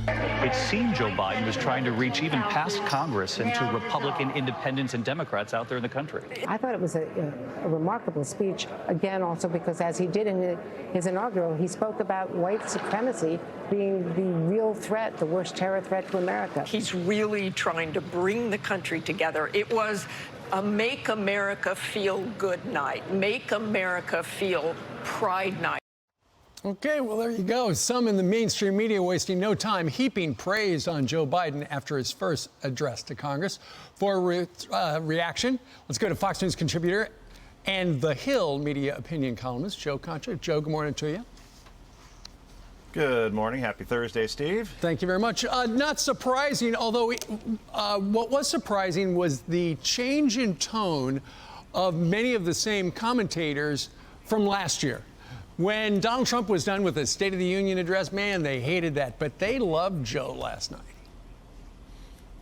It seemed Joe Biden was trying to reach even past Congress and to Republican independents and Democrats out there in the country. I thought it was a remarkable speech, again, also because as he did in his inaugural, he spoke about white supremacy being the real threat, the worst terror threat to America. He's really trying to bring the country together. It was a Make America Feel Good night, Make America Feel Pride night. Okay, well, there you go. Some in the mainstream media wasting no time heaping praise on Joe Biden after his first address to Congress. For a reaction, let's go to Fox News contributor and The Hill media opinion columnist, Joe Concha. Joe, good morning to you. Good morning. Happy Thursday, Steve. Thank you very much. Not surprising, although what was surprising was the change in tone of many of the same commentators from last year. When Donald Trump was done with his State of the Union address, man, they hated that, but they loved Joe last night.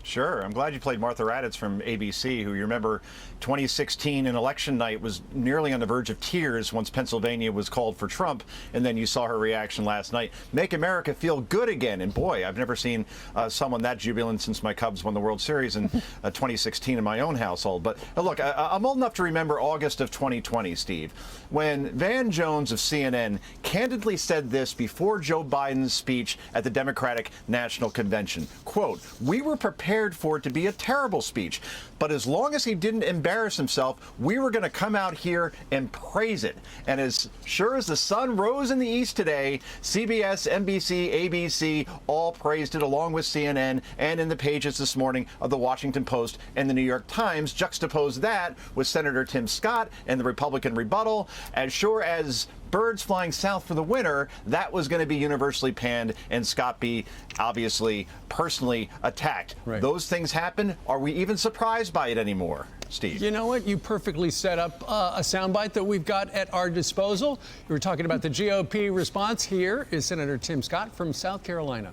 Sure. I'm glad you played Martha Raddatz from ABC, who you remember 2016 in election night was nearly on the verge of tears once Pennsylvania was called for Trump. And then you saw her reaction last night. Make America feel good again. And boy, I've never seen someone that jubilant since my Cubs won the World Series in 2016 in my own household. But look, I'm old enough to remember August of 2020, Steve, when Van Jones of CNN candidly said this before Joe Biden's speech at the Democratic National Convention. Quote, "We were prepared for it to be a terrible speech, but as long as he didn't embarrass himself, we were going to come out here and praise it." And as sure as the sun rose in the east today, CBS, NBC, ABC all praised it along with CNN, and in the pages this morning of the Washington Post and the New York Times juxtaposed that with Senator Tim Scott and the Republican rebuttal. As sure as birds flying south for the winter, that was going to be universally panned and Scott be obviously personally attacked. Right. Those things happen. Are we even surprised by it anymore, Steve? You know what? You perfectly set up a soundbite that we've got at our disposal. You were talking about the GOP response. Here is Senator Tim Scott from South Carolina.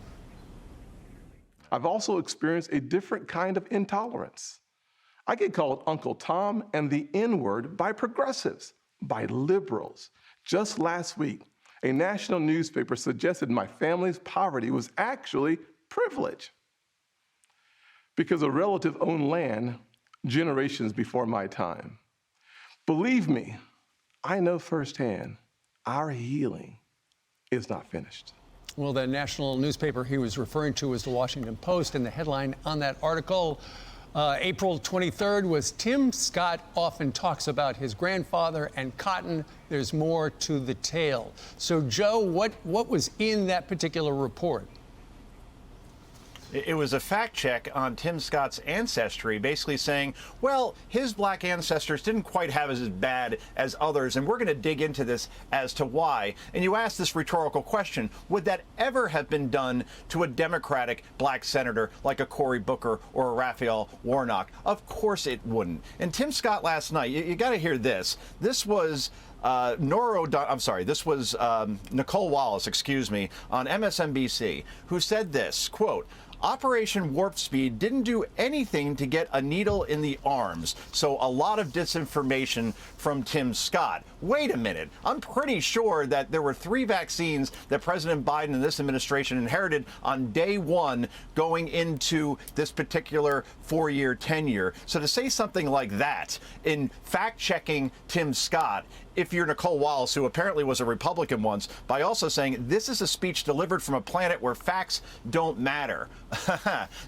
I've also experienced a different kind of intolerance. I get called Uncle Tom and the N-word by progressives, by liberals. Just last week, a national newspaper suggested my family's poverty was actually privilege because a relative owned land generations before my time. Believe me, I know firsthand our healing is not finished. Well, the national newspaper he was referring to was the Washington Post, and the headline on that article, April 23rd, was Tim Scott often talks about his grandfather and cotton. There's more to the tale. So, Joe, what was in that particular report? It was a fact check on Tim Scott's ancestry, basically saying, well, his black ancestors didn't quite have as bad as others, and we're going to dig into this as to why. And you ask this rhetorical question, would that ever have been done to a Democratic black senator like a Cory Booker or a Raphael Warnock? Of course it wouldn't. And Tim Scott last night, you got to hear this. This was Nicole Wallace, on MSNBC, who said this, quote, "Operation Warp Speed didn't do anything to get a needle in the arms." So a lot of disinformation from Tim Scott. Wait a minute. I'm pretty sure that there were 3 vaccines that President Biden and this administration inherited on day one going into this particular 4-year tenure. So to say something like that in fact-checking Tim Scott, if you're Nicole Wallace, who apparently was a Republican once, by also saying this is a speech delivered from a planet where facts don't matter.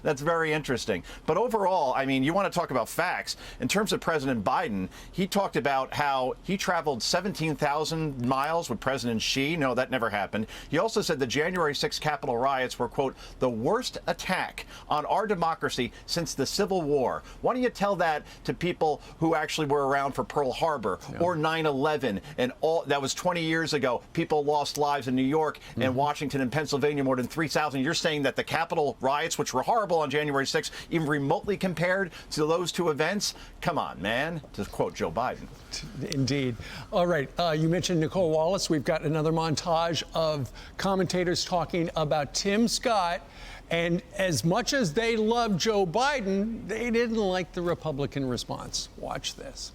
That's very interesting. But overall, I mean, you want to talk about facts. In terms of President Biden, he talked about how he traveled 17,000 miles with President Xi. No, that never happened. He also said the January 6th Capitol riots were, quote, the worst attack on our democracy since the Civil War. Why don't you tell that to people who actually were around for Pearl Harbor or 9/11? And all that was 20 years ago. People lost lives in New York and Washington and Pennsylvania, more than 3,000. You're saying that the Capitol riots, which were horrible on January 6th, even remotely compared to those two events? Come on, man, to quote Joe Biden. Indeed. All right. You mentioned Nicole Wallace. We've got another montage of commentators talking about Tim Scott. And as much as they loved Joe Biden, they didn't like the Republican response. Watch this.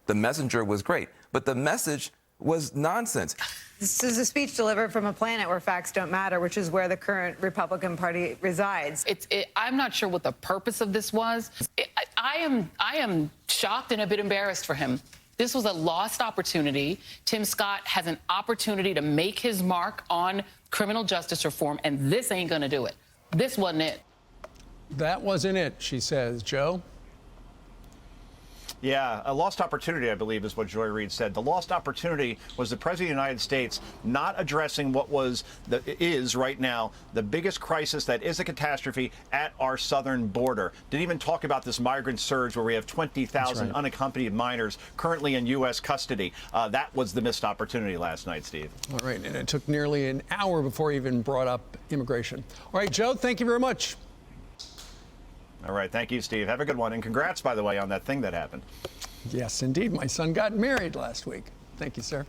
The messenger was great, but the message was nonsense. This is a speech delivered from a planet where facts don't matter, which is where the current Republican Party resides. I'm not sure what the purpose of this was. I am shocked and a bit embarrassed for him. This was a lost opportunity. Tim Scott has an opportunity to make his mark on criminal justice reform, and this ain't going to do it. This wasn't it. That wasn't it, she says. Joe? Yeah, a lost opportunity, I believe, is what Joy Reid said. The lost opportunity was the President of the United States not addressing what is right now the biggest crisis that is a catastrophe at our southern border. Didn't even talk about this migrant surge where we have 20,000 unaccompanied minors currently in U.S. custody. That was the missed opportunity last night, Steve. All right, and it took nearly an hour before he even brought up immigration. All right, Joe, thank you very much. All right. Thank you, Steve. Have a good one. And congrats, by the way, on that thing that happened. Yes, indeed. My son got married last week. Thank you, sir.